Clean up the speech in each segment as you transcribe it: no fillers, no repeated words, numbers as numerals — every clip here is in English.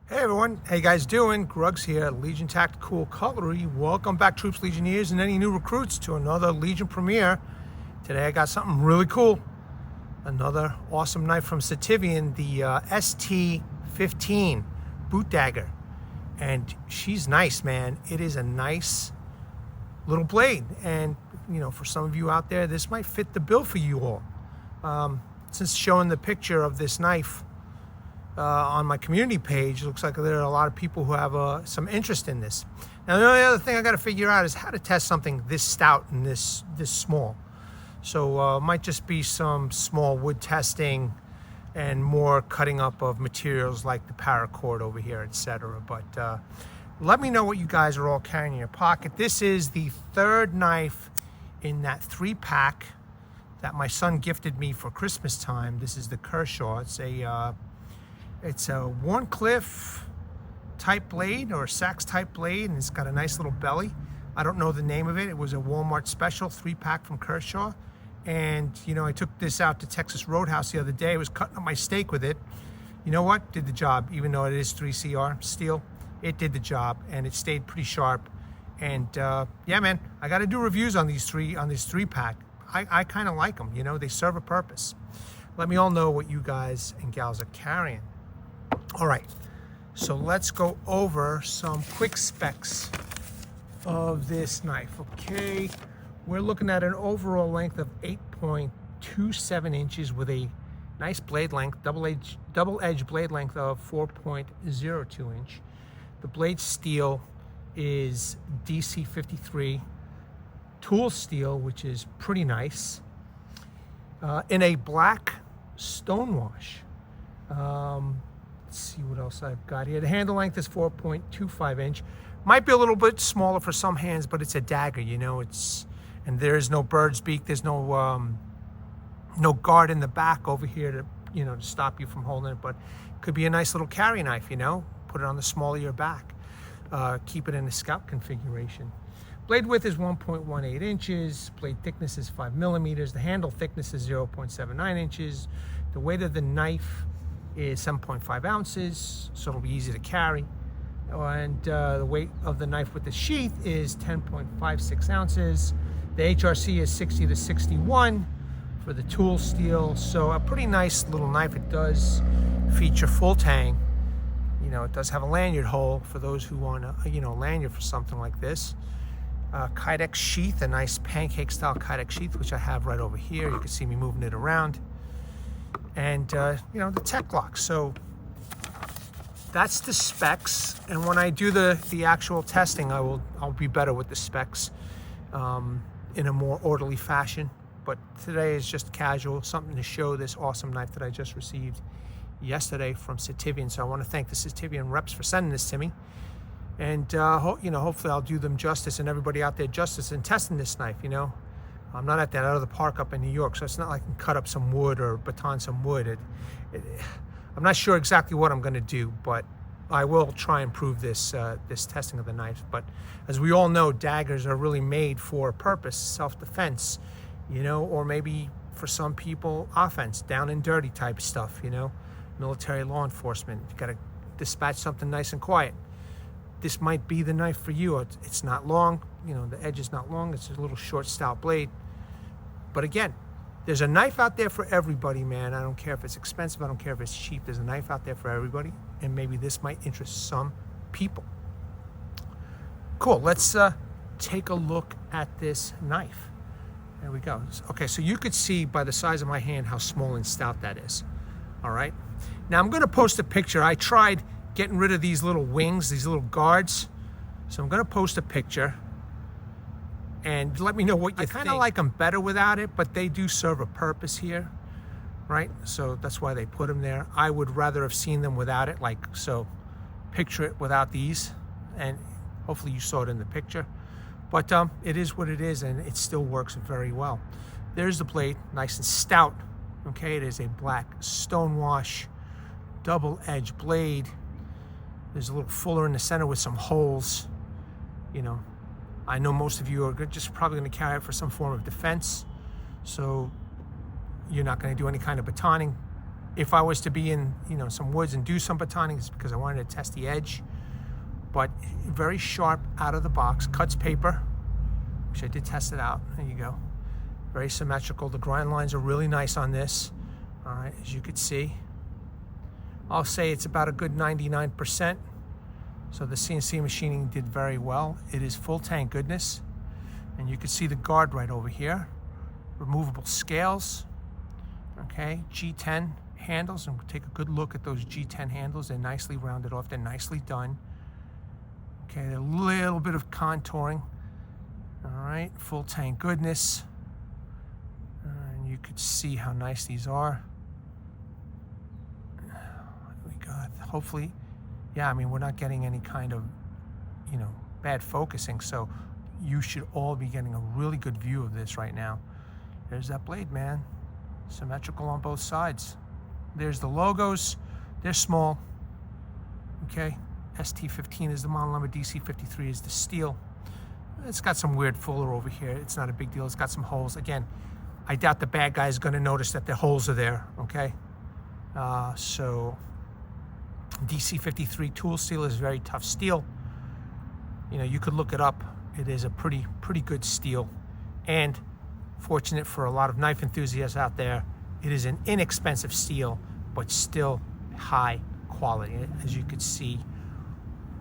Hey everyone, how you guys doing? Gruggs here, Legion Tactical Cutlery. Welcome back, troops, Legionnaires, and any new recruits to another Legion premiere. Today I got something really cool. Another awesome knife from Sitivien, the ST15 Boot Dagger. And she's nice, man. It is a nice little blade. And, you know, for some of you out there, this might fit the bill for you all. Since showing the picture of this knife on my community page, it looks like there are a lot of people who have some interest in this. Now, the only other thing I got to figure out is how to test something this stout and this small. So might just be some small wood testing and more cutting up of materials like the paracord over here, etc. But let me know what you guys are all carrying in your pocket. This is the third knife in that 3-pack that my son gifted me for Christmas time. This is the Kershaw. It's a Warncliffe type blade or a Sachs type blade, and it's got a nice little belly. I don't know the name of it. It was a Walmart special 3-pack from Kershaw. And, you know, I took this out to Texas Roadhouse the other day. I was cutting up my steak with it. You know what? Did the job. Even though it is 3CR steel, it did the job, and it stayed pretty sharp. And yeah, man, I got to do reviews on these 3-pack. I kind of like them. You know, they serve a purpose. Let me all know what you guys and gals are carrying. All right, so let's go over some quick specs of this knife. Okay, we're looking at an overall length of 8.27 inches with a nice blade length, double edge blade length of 4.02 inch. The blade steel is DC53 tool steel, which is pretty nice, in a black Stonewash. Let's see what else I've got here. The handle length is 4.25 inch. Might be a little bit smaller for some hands, but it's a dagger, you know. And there's no bird's beak. There's no guard in the back over here to, you know, to stop you from holding it. But it could be a nice little carry knife, you know. Put it on the small of your back. Keep it in the scout configuration. Blade width is 1.18 inches. Blade thickness is 5 millimeters. The handle thickness is 0.79 inches. The weight of the knife is 7.5 ounces, so it'll be easy to carry. And the weight of the knife with the sheath is 10.56 ounces. The HRC is 60 to 61 for the tool steel. So a pretty nice little knife. It does feature full Tang. You know, it does have a lanyard hole for those who want a, you know, lanyard for something like this. Kydex Sheath, a nice pancake style Kydex Sheath, which I have right over here. You can see me moving it around. And you know, the TecLok. So that's the specs. And when I do the actual testing, I'll be better with the specs in a more orderly fashion. But today is just casual, something to show this awesome knife that I just received yesterday from Sitivien. So I want to thank the Sitivien reps for sending this to me. And you know, hopefully I'll do them justice and everybody out there justice in testing this knife. You know, I'm not at that other park up in New York, so it's not like I can cut up some wood or baton some wood. I'm not sure exactly what I'm going to do, but I will try and prove this testing of the knife. But as we all know, daggers are really made for a purpose, self-defense, you know, or maybe for some people, offense, down and dirty type stuff, you know, military, law enforcement. You got to dispatch something nice and quiet. This might be the knife for you. It's not long, you know, the edge is not long. It's a little short, stout blade. But again, there's a knife out there for everybody, man. I don't care if it's expensive. I don't care if it's cheap. There's a knife out there for everybody. And maybe this might interest some people. Cool. Let's take a look at this knife. There we go. Okay, so you could see by the size of my hand how small and stout that is. All right. Now I'm going to post a picture. I tried getting rid of these little wings, these little guards. So I'm going to post a picture. And let me know what you think. I kind of like them better without it, but they do serve a purpose here, right? So that's why they put them there. I would rather have seen them without it, like so. Picture it without these, and hopefully you saw it in the picture. But it is what it is, and it still works very well. There's the blade, nice and stout. Okay, it is a black Stonewash double-edged blade. There's a little fuller in the center with some holes, you know. I know most of you are just probably going to carry it for some form of defense, so you're not going to do any kind of batoning. if I was to be in, some woods and do some batoning, it's because I wanted to test the edge. But very sharp out of the box, cuts paper, which I did test it out. There you go. Very symmetrical. The grind lines are really nice on this. All right, as you can see. I'll say it's about a good 99%. So the CNC machining did very well. It is full Tang goodness. And you can see the guard right over here. Removable scales. Okay, G10 handles, and we'll take a good look at those G10 handles. They're nicely rounded off. They're nicely done. Okay, a little bit of contouring. All right, full Tang goodness. And you could see how nice these are. We got, hopefully, yeah, I mean, we're not getting any kind of, bad focusing, so you should all be getting a really good view of this right now. There's that blade, man. Symmetrical on both sides. There's the logos. They're small. Okay. ST15 is the model number. DC53 is the steel. It's got some weird fuller over here. It's not a big deal. It's got some holes. Again, I doubt the bad guy is going to notice that the holes are there. Okay. So DC53 tool steel is very tough steel. You could look it up. It is a pretty good steel. And fortunate for a lot of knife enthusiasts out there, it is an inexpensive steel, but still high quality, as you could see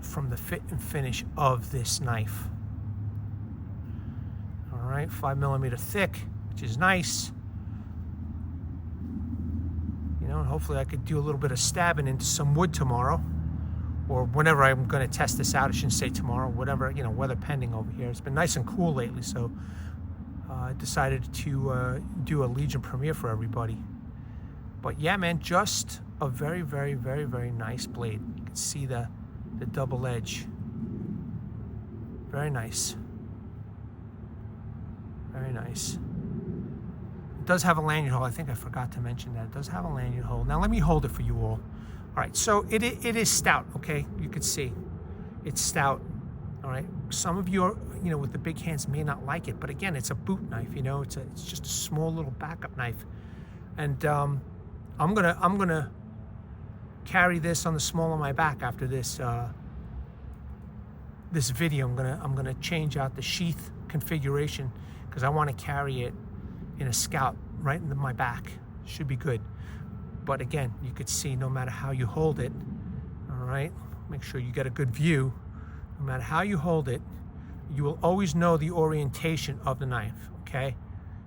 from the fit and finish of this knife. All right, 5mm thick, which is nice. And hopefully I could do a little bit of stabbing into some wood tomorrow, or whenever I'm going to test this out. I shouldn't say tomorrow, whatever, weather pending over here. It's been nice and cool lately, so I decided to do a Legion premiere for everybody. But yeah, man, just a very, very, very, very nice blade. You can see the double edge. Very nice. Very nice. It does have a lanyard hole. I think I forgot to mention that. It does have a lanyard hole. Now let me hold it for you all. All right, so it is stout, okay? You can see it's stout. All right, some of you are, with the big hands may not like it, but again, it's a boot knife. It's just a small little backup knife, and I'm gonna carry this on the small of my back after this this video. I'm gonna change out the sheath configuration because I want to carry it in a scout right into my back. Should be good. But again, you could see no matter how you hold it, all right, make sure you get a good view. No matter how you hold it, you will always know the orientation of the knife, okay?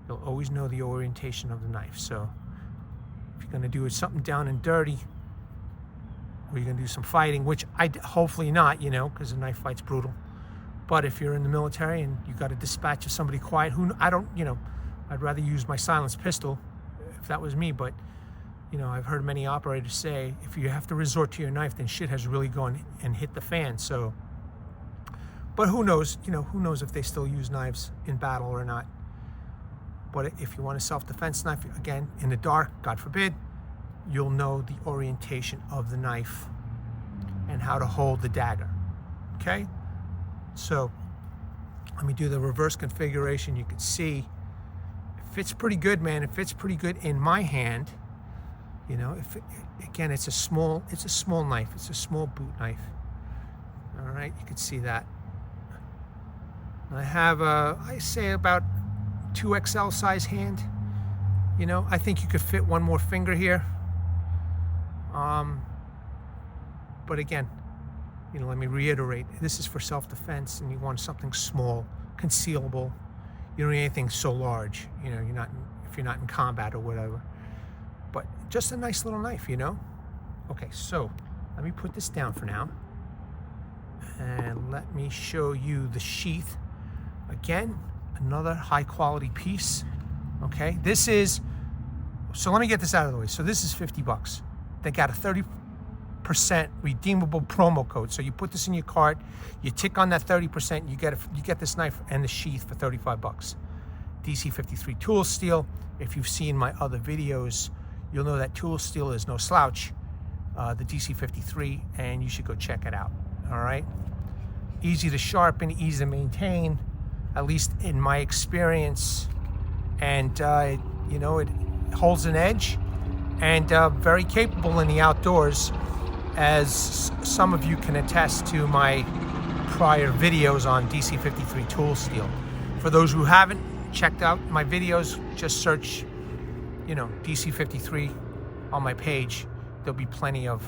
You'll always know the orientation of the knife. So if you're gonna do something down and dirty, or you're gonna do some fighting, which hopefully not, because a knife fight's brutal. But if you're in the military and you got to dispatch of somebody quiet, I'd rather use my silenced pistol if that was me. But I've heard many operators say if you have to resort to your knife, then shit has really gone and hit the fan. So, but who knows? Who knows if they still use knives in battle or not? But if you want a self-defense knife, again, in the dark, God forbid, you'll know the orientation of the knife and how to hold the dagger. Okay? So let me do the reverse configuration. You can see it fits pretty good, man. It fits pretty good in my hand. Again, it's a small knife. It's a small boot knife. All right, you can see that. I have I say about 2XL size hand. I think you could fit one more finger here. But again, let me reiterate, this is for self-defense, and you want something small, concealable. You don't need anything so large, if you're not in combat or whatever. But just a nice little knife, Okay, so let me put this down for now. And let me show you the sheath. Again, another high quality piece. Okay, so let me get this out of the way. So this is $50. They got a 30% redeemable promo code. So you put this in your cart, you tick on that 30%, you get this knife and the sheath for $35. DC53 tool steel. If you've seen my other videos, you'll know that tool steel is no slouch. The DC53, and you should go check it out. All right, easy to sharpen, easy to maintain, at least in my experience. And it holds an edge, and very capable in the outdoors, as some of you can attest to my prior videos on DC53 tool steel. For those who haven't checked out my videos, just search, you know, DC53 on my page. There'll be plenty of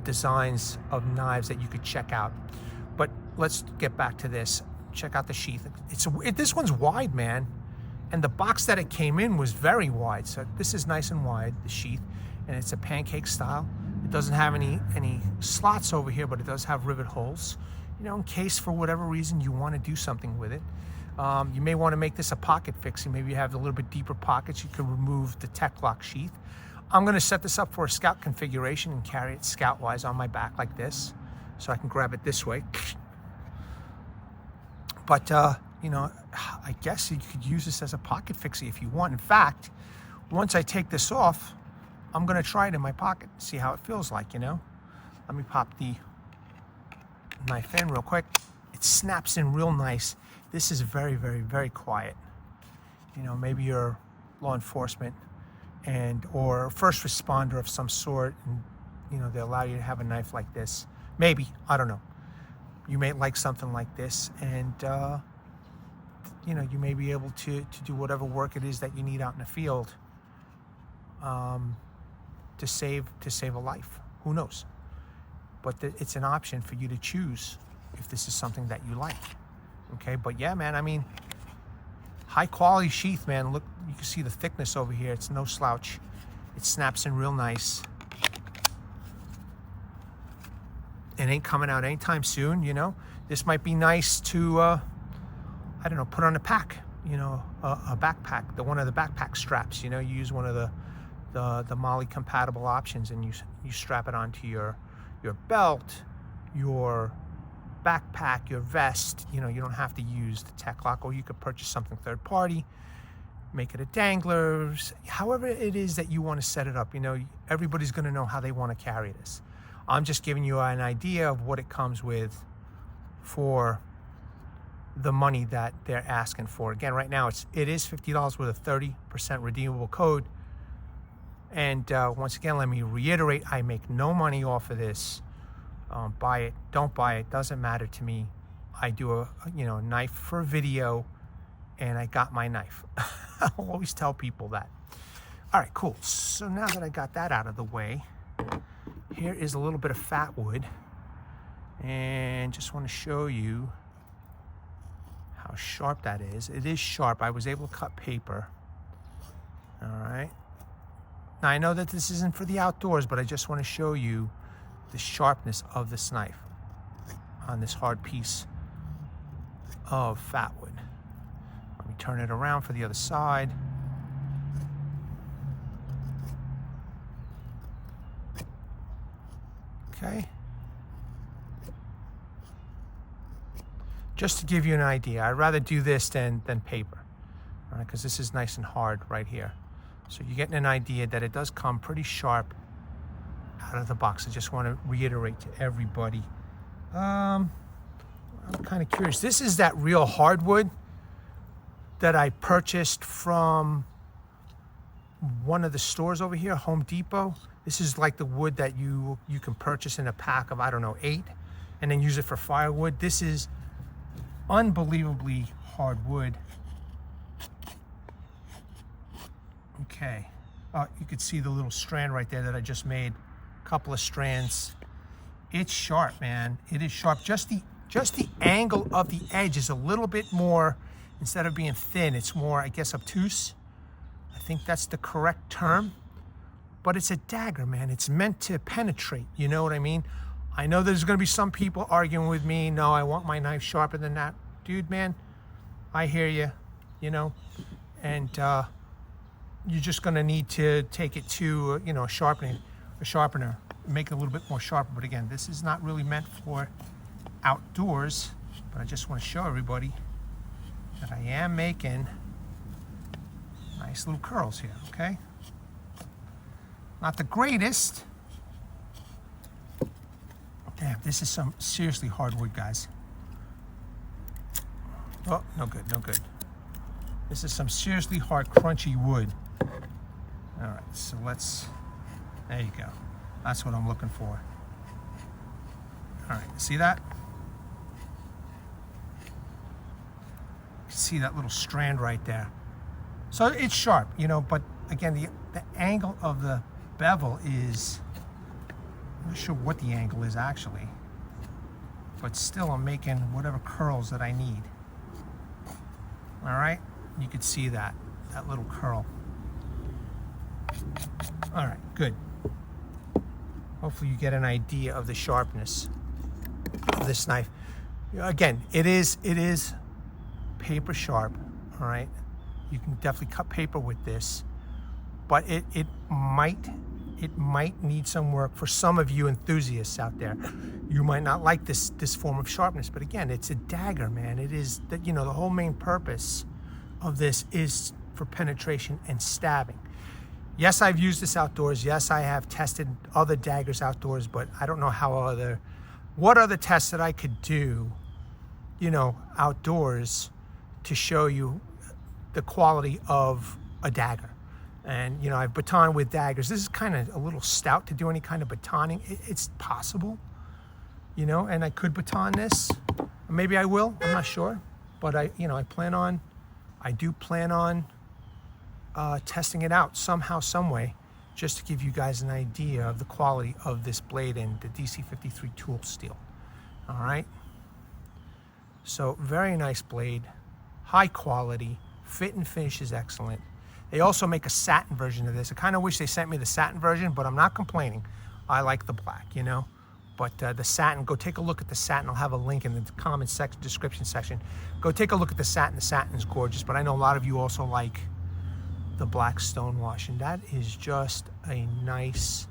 designs of knives that you could check out. But let's get back to this. Check out the sheath. This one's wide, man, and the box that it came in was very wide. So this is nice and wide, the sheath, and it's a pancake style. It doesn't have any slots over here, but it does have rivet holes, you know, in case for whatever reason you want to do something with it. You may want to make this a pocket fixing. Maybe you have a little bit deeper pockets. You could remove the TecLok sheath. I'm going to set this up for a scout configuration and carry it scout-wise on my back like this, so I can grab it this way. But, you know, I guess you could use this as a pocket fixie if you want. In fact, once I take this off, I'm going to try it in my pocket, see how it feels like, you know. Let me pop the knife in real quick. It snaps in real nice. This is very, very, very quiet. You know, maybe you're law enforcement or first responder of some sort, and, you know, they allow you to have a knife like this. Maybe, I don't know. You may like something like this, and you know, you may be able to do whatever work it is that you need out in the field to save a life. Who knows? But it's an option for you to choose if this is something that you like. Okay, but yeah, man, I mean, high quality sheath, man. Look, you can see the thickness over here. It's no slouch. It snaps in real nice. It ain't coming out anytime soon, you know. This might be nice to, I don't know, put on a pack, you know, a backpack, one of the backpack straps. You know, you use one of the MOLLE compatible options, and you strap it onto your belt, your backpack, your vest. You know, you don't have to use the TecLok, or you could purchase something third party, make it a dangler, however it is that you want to set it up. You know, everybody's going to know how they want to carry this. I'm just giving you an idea of what it comes with for the money that they're asking for. Again, right now it is $50 with a 30% redeemable code. And once again, let me reiterate, I make no money off of this. Buy it, don't buy it, doesn't matter to me. I do a knife for video, and I got my knife. I always tell people that. All right, cool. So now that I got that out of the way, here is a little bit of fat wood, and just want to show you how sharp that is. It is sharp. I was able to cut paper. All right. Now, I know that this isn't for the outdoors, but I just want to show you the sharpness of this knife on this hard piece of fat wood. Let me turn it around for the other side. Okay. Just to give you an idea, I'd rather do this than paper, all right, because this is nice and hard right here. So you're getting an idea that it does come pretty sharp out of the box. I just want to reiterate to everybody. I'm kind of curious. This is that real hardwood that I purchased from one of the stores over here, Home Depot. This is like the wood that you can purchase in a pack of, I don't know, 8, and then use it for firewood. This is unbelievably hard wood. Okay. You could see the little strand right there that I just made. A couple of strands. It's sharp, man. It is sharp. Just the angle of the edge is a little bit more, instead of being thin, it's more, I guess, obtuse. I think that's the correct term. But it's a dagger, man. It's meant to penetrate. You know what I mean? I know there's going to be some people arguing with me. No, I want my knife sharper than that. Dude, man, I hear you, you know. And you're just going to need to take it to, you know, a sharpener, make it a little bit more sharper. But again, this is not really meant for outdoors. But I just want to show everybody that I am making nice little curls here, okay? Not the greatest. Damn, this is some seriously hard wood, guys. Oh, no good, no good. This is some seriously hard, crunchy wood. All All right, so there you go. That's what I'm looking for. All right, see that? You can see that little strand right there. So it's sharp, you know, but again, the angle of the bevel is, I'm not sure what the angle is actually, but still I'm making whatever curls that I need. All right, you can see that little curl. All right, good. Hopefully you get an idea of the sharpness of this knife. Again, it is paper sharp, all right? You can definitely cut paper with this, but it might need some work for some of you enthusiasts out there. You might not like this form of sharpness, but again, it's a dagger, man. It is that, you know, the whole main purpose of this is for penetration and stabbing. Yes, I've used this outdoors. Yes, I have tested other daggers outdoors, but I don't know what other tests that I could do, you know, outdoors to show you the quality of a dagger. And, you know, I've batoned with daggers. This is kind of a little stout to do any kind of batoning. It's possible, you know, and I could baton this. Maybe I will, I'm not sure. But I do plan on testing it out somehow, some way, just to give you guys an idea of the quality of this blade and the DC53 tool steel. All right. So very nice blade, high quality, fit and finish is excellent. They also make a satin version of this. I kind of wish they sent me the satin version, but I'm not complaining. I like the black, you know. But the satin, go take a look at the satin. I'll have a link in the comment section, description section. Go take a look at the satin. The satin is gorgeous, but I know a lot of you also like the black Stonewash, and that is just a nice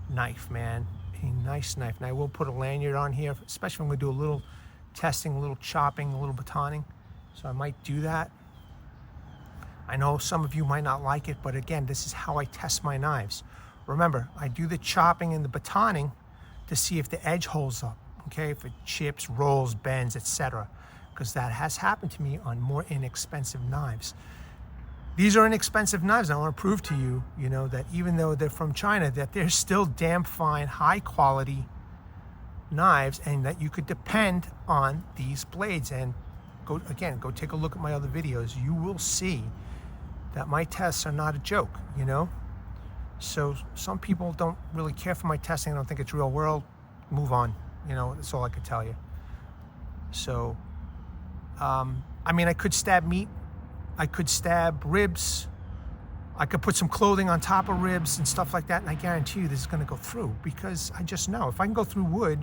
knife, man. A nice knife. And I will put a lanyard on here, especially when we do a little testing, a little chopping, a little batoning. So I might do that. I know some of you might not like it, but again, this is how I test my knives. Remember, I do the chopping and the batoning to see if the edge holds up, okay? If it chips, rolls, bends, etc. Because that has happened to me on more inexpensive knives. These are inexpensive knives. I want to prove to you, you know, that even though they're from China, that they're still damn fine, high quality knives, and that you could depend on these blades. And go take a look at my other videos. You will see that my tests are not a joke, you know? So some people don't really care for my testing. I don't think it's real world. Move on, you know, that's all I could tell you. So, I mean, I could stab meat. I could stab ribs. I could put some clothing on top of ribs and stuff like that, and I guarantee you this is gonna go through, because I just know if I can go through wood,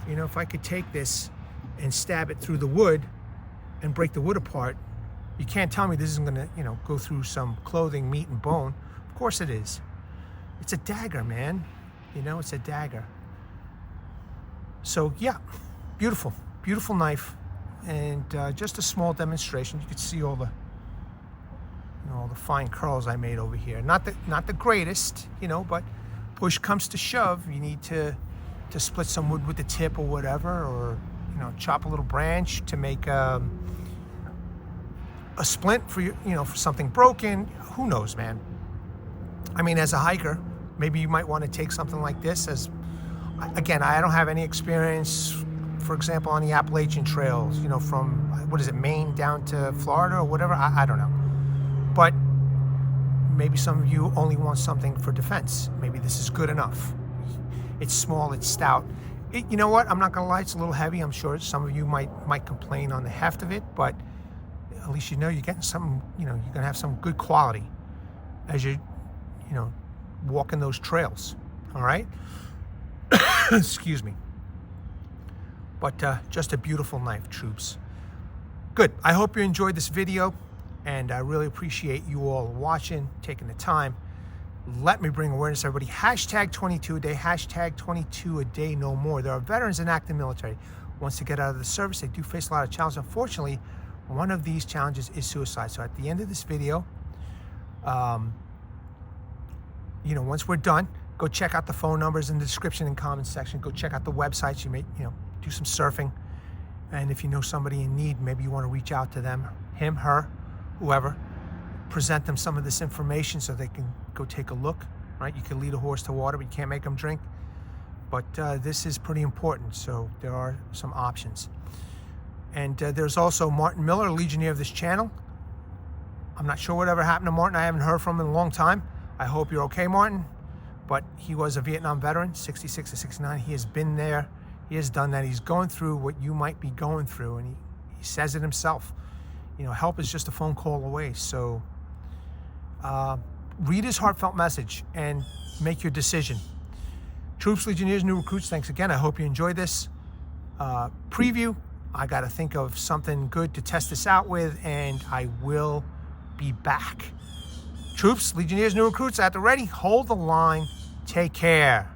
you know, if I could take this and stab it through the wood and break the wood apart, you can't tell me this isn't gonna, you know, go through some clothing, meat, and bone. Of course it is. It's a dagger, man. You know, it's a dagger. So yeah, beautiful, beautiful knife, and just a small demonstration. You can see all the, you know, all the fine curls I made over here. Not the greatest, you know, but push comes to shove, you need to split some wood with the tip or whatever, or, you know, chop a little branch to make a splint for you know, for something broken. Who knows, man? I mean, as a hiker, maybe you might want to take something like this as, again, I don't have any experience, for example, on the Appalachian trails, you know, from, what is it, Maine down to Florida or whatever, I don't know. But maybe some of you only want something for defense. Maybe this is good enough. It's small, it's stout. You know what, I'm not gonna lie, it's a little heavy. I'm sure some of you might complain on the heft of it, but at least you know you're getting something, you know, you're gonna have some good quality as you know, walking those trails, all right? Excuse me. But just a beautiful knife, troops. Good, I hope you enjoyed this video, and I really appreciate you all watching, taking the time. Let me bring awareness to everybody. Hashtag 22 a day, hashtag 22 a day no more. There are veterans in active military. Once they get out of the service, they do face a lot of challenges. Unfortunately, one of these challenges is suicide. So at the end of this video, you know, once we're done, go check out the phone numbers in the description and comments section. Go check out the websites. You may, you know, do some surfing. And if you know somebody in need, maybe you want to reach out to them, him, her, whoever, present them some of this information so they can go take a look, right? You can lead a horse to water, but you can't make him drink. But this is pretty important, so there are some options. And there's also Martin Miller, Legionnaire of this channel. I'm not sure whatever happened to Martin. I haven't heard from him in a long time. I hope you're okay, Martin. But he was a Vietnam veteran, 66 to 69. He has been there. He has done that. He's going through what you might be going through, and he says it himself. You know, help is just a phone call away. So read his heartfelt message and make your decision. Troops, Legionnaires, new recruits, thanks again. I hope you enjoyed this preview. I got to think of something good to test this out with, and I will be back. Troops, Legionnaires, new recruits at the ready. Hold the line. Take care.